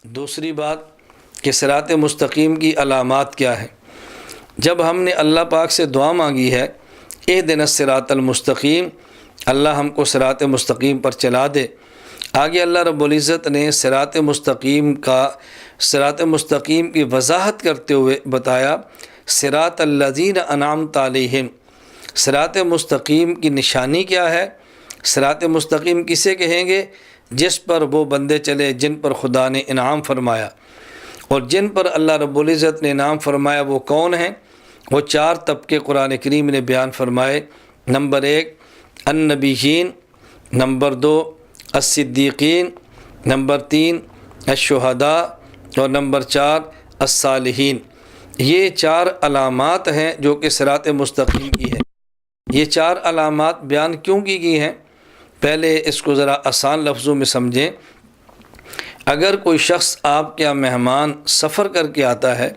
دوسری بات کہ صراط مستقیم کی علامات کیا ہے؟ جب ہم نے اللہ پاک سے دعا مانگی ہے اہدنا الصراط المستقیم، اللہ ہم کو صراط مستقیم پر چلا دے، آگے اللہ رب العزت نے صراط مستقیم کی وضاحت کرتے ہوئے بتایا صراط الذین انعمت علیہم۔ صراط مستقیم کی نشانی کیا ہے؟ صراط مستقیم کسے کہیں گے؟ جس پر وہ بندے چلے جن پر خدا نے انعام فرمایا، اور جن پر اللہ رب العزت نے انعام فرمایا وہ کون ہیں؟ وہ چار طبقے قرآن کریم نے بیان فرمائے۔ نمبر 1 النبیین، نمبر 2 الصدیقین، نمبر 3 الشہداء، اور نمبر 4 الصالحین۔ یہ چار علامات ہیں جو کہ صراط مستقیم کی ہے۔ یہ چار علامات بیان کیوں کی گئی ہیں؟ پہلے اس کو ذرا آسان لفظوں میں سمجھیں۔ اگر کوئی شخص آپ کے مہمان سفر کر کے آتا ہے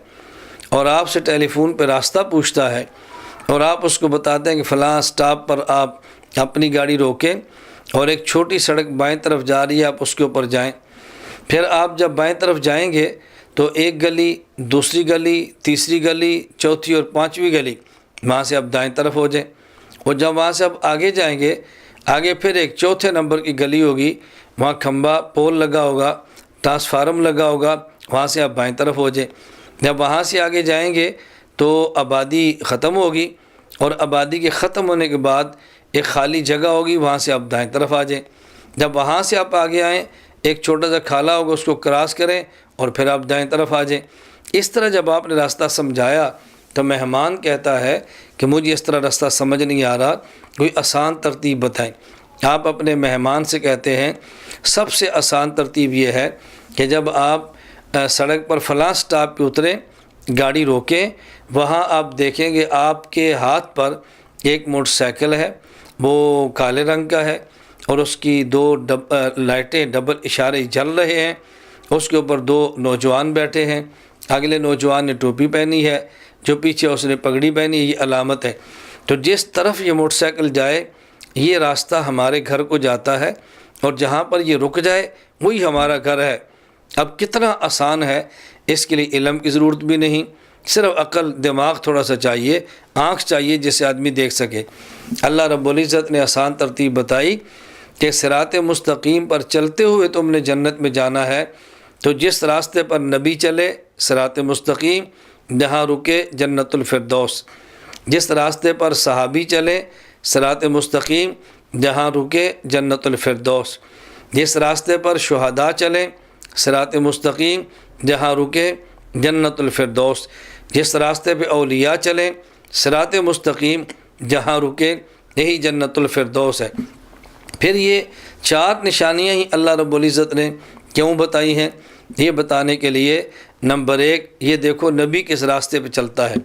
اور آپ سے ٹیلی فون پہ راستہ پوچھتا ہے اور آپ اس کو بتاتے ہیں کہ فلاں سٹاپ پر آپ اپنی گاڑی روکیں اور ایک چھوٹی سڑک بائیں طرف جا رہی ہے، آپ اس کے اوپر جائیں، پھر آپ جب بائیں طرف جائیں گے تو ایک گلی، دوسری گلی، تیسری گلی، چوتھی اور پانچویں گلی، وہاں سے آپ دائیں طرف ہو جائیں، اور جب وہاں سے آپ آگے جائیں گے، آگے پھر ایک چوتھے نمبر کی گلی ہوگی، وہاں کھمبا پول لگا ہوگا، ٹرانسفارم لگا ہوگا، وہاں سے آپ بائیں طرف ہو جائیں۔ جب وہاں سے آگے جائیں گے تو آبادی ختم ہوگی، اور آبادی کے ختم ہونے کے بعد ایک خالی جگہ ہوگی، وہاں سے آپ دائیں طرف آ جائیں۔ جب وہاں سے آپ آگے آئیں ایک چھوٹا سا کھالا ہوگا، اس کو کراس کریں اور پھر آپ دائیں طرف آ جائیں۔ اس طرح جب آپ نے راستہ سمجھایا تو مہمان کہتا ہے کہ مجھے اس طرح راستہ سمجھ نہیں آ رہا، کوئی آسان ترتیب بتائیں۔ آپ اپنے مہمان سے کہتے ہیں سب سے آسان ترتیب یہ ہے کہ جب آپ سڑک پر فلاں سٹاپ پہ اتریں، گاڑی روکیں، وہاں آپ دیکھیں گے آپ کے ہاتھ پر ایک موٹر سائیکل ہے، وہ کالے رنگ کا ہے، اور اس کی دو لائٹیں ڈبل اشارے جل رہے ہیں، اس کے اوپر دو نوجوان بیٹھے ہیں، اگلے نوجوان نے ٹوپی پہنی ہے، جو پیچھے اس نے پگڑی پہنی ہے، یہ علامت ہے۔ تو جس طرف یہ موٹر سائیکل جائے یہ راستہ ہمارے گھر کو جاتا ہے، اور جہاں پر یہ رک جائے وہی ہمارا گھر ہے۔ اب کتنا آسان ہے، اس کے لیے علم کی ضرورت بھی نہیں، صرف عقل دماغ تھوڑا سا چاہیے، آنکھ چاہیے جس سے آدمی دیکھ سکے۔ اللہ رب العزت نے آسان ترتیب بتائی کہ صراط مستقیم پر چلتے ہوئے تم نے جنت میں جانا ہے، تو جس راستے پر نبی چلے صراط مستقیم، جہاں رکے جنت الفردوس۔ جس راستے پر صحابی چلے صراط مستقیم، جہاں رکے جنت الفردوس۔ جس راستے پر شہداء چلیں صراط مستقیم، جہاں رکے جنت الفردوس۔ جس راستے پہ اولیاء چلیں صراط مستقیم، جہاں رکے یہی جنت الفردوس ہے۔ پھر یہ چار نشانیاں ہی اللہ رب العزت نے کیوں بتائی ہیں؟ یہ بتانے کے لیے نمبر 1 یہ دیکھو نبی کس راستے پہ چلتا ہے۔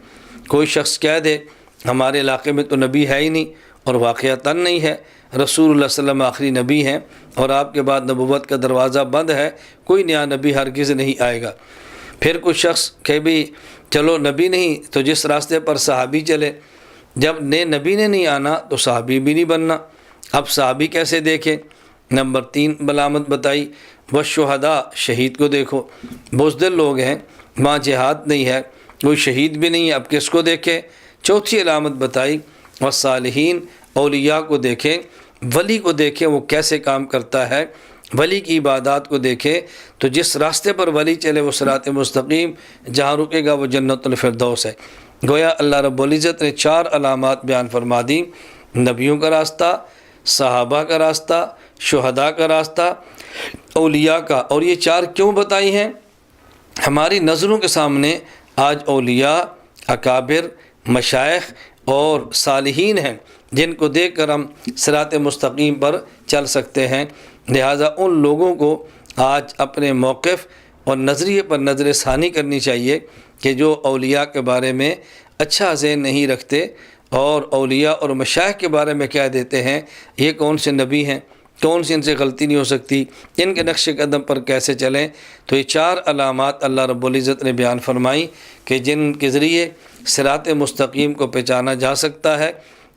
کوئی شخص کہہ دے ہمارے علاقے میں تو نبی ہے ہی نہیں، اور واقعتاً نہیں ہے، رسول اللہ صلی اللہ علیہ وسلم آخری نبی ہیں، اور آپ کے بعد نبوت کا دروازہ بند ہے، کوئی نیا نبی ہرگز نہیں آئے گا۔ پھر کوئی شخص کہ بھی چلو نبی نہیں تو جس راستے پر صحابی چلے، جب نبی نے نہیں آنا تو صحابی بھی نہیں بننا۔ اب صحابی کیسے دیکھیں؟ نمبر 3 علامت بتائی والشہداء، شہید کو دیکھو، بزدل لوگ ہیں، وہاں جہاد نہیں ہے، کوئی شہید بھی نہیں ہے، اب کس کو دیکھیں؟ چوتھی علامت بتائی والصالحین، اولیاء کو دیکھیں، ولی کو دیکھیں وہ کیسے کام کرتا ہے، ولی کی عبادات کو دیکھیں، تو جس راستے پر ولی چلے وہ صراط مستقیم، جہاں رکے گا وہ جنت الفردوس ہے۔ گویا اللہ رب العزت نے 4 علامات بیان فرما دی، نبیوں کا راستہ، صحابہ کا راستہ، شہداء کا راستہ، اولیاء کا۔ اور یہ 4 کیوں بتائی ہیں؟ ہماری نظروں کے سامنے آج اولیاء، اکابر، مشائخ اور صالحین ہیں جن کو دیکھ کر ہم صراط مستقیم پر چل سکتے ہیں، لہٰذا ان لوگوں کو آج اپنے موقف اور نظریے پر نظر ثانی کرنی چاہیے کہ جو اولیاء کے بارے میں اچھا ذہن نہیں رکھتے اور اولیاء اور مشائخ کے بارے میں کہہ دیتے ہیں یہ کون سے نبی ہیں، کون سی ان سے غلطی نہیں ہو سکتی، ان کے نقش قدم پر کیسے چلیں۔ تو یہ 4 علامات اللہ رب العزت نے بیان فرمائی کہ جن کے ذریعے صراط مستقیم کو پہچانا جا سکتا ہے،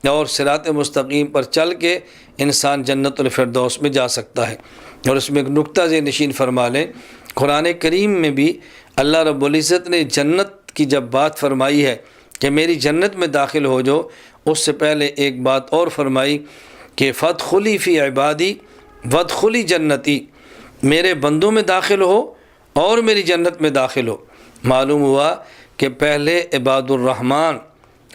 اور صراط مستقیم پر چل کے انسان جنت الفردوس میں جا سکتا ہے۔ اور اس میں ایک نقطہ ذہن نشین فرما لیں، قرآن کریم میں بھی اللہ رب العزت نے جنت کی جب بات فرمائی ہے کہ میری جنت میں داخل ہو جاؤ، اس سے پہلے ایک بات اور فرمائی کہ فادخلی فی عبادی وادخلی جنتی، میرے بندوں میں داخل ہو اور میری جنت میں داخل ہو۔ معلوم ہوا کہ پہلے عباد الرحمن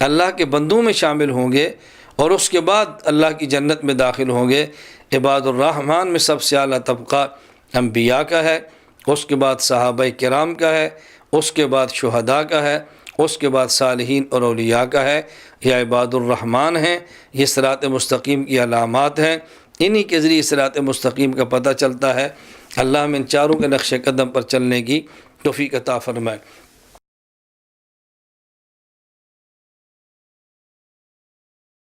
اللہ کے بندوں میں شامل ہوں گے اور اس کے بعد اللہ کی جنت میں داخل ہوں گے۔ عباد الرحمن میں سب سے اعلیٰ طبقہ انبیاء کا ہے، اس کے بعد صحابہ کرام کا ہے، اس کے بعد شہداء کا ہے، اس کے بعد صالحین اور اولیاء کا ہے۔ یہ عباد الرحمن ہیں، یہ صراط مستقیم کی علامات ہیں، انہی کے ذریعے صراط مستقیم کا پتہ چلتا ہے۔ اللہ ہمیں ان چاروں کے نقش قدم پر چلنے کی توفیق عطا فرمائے۔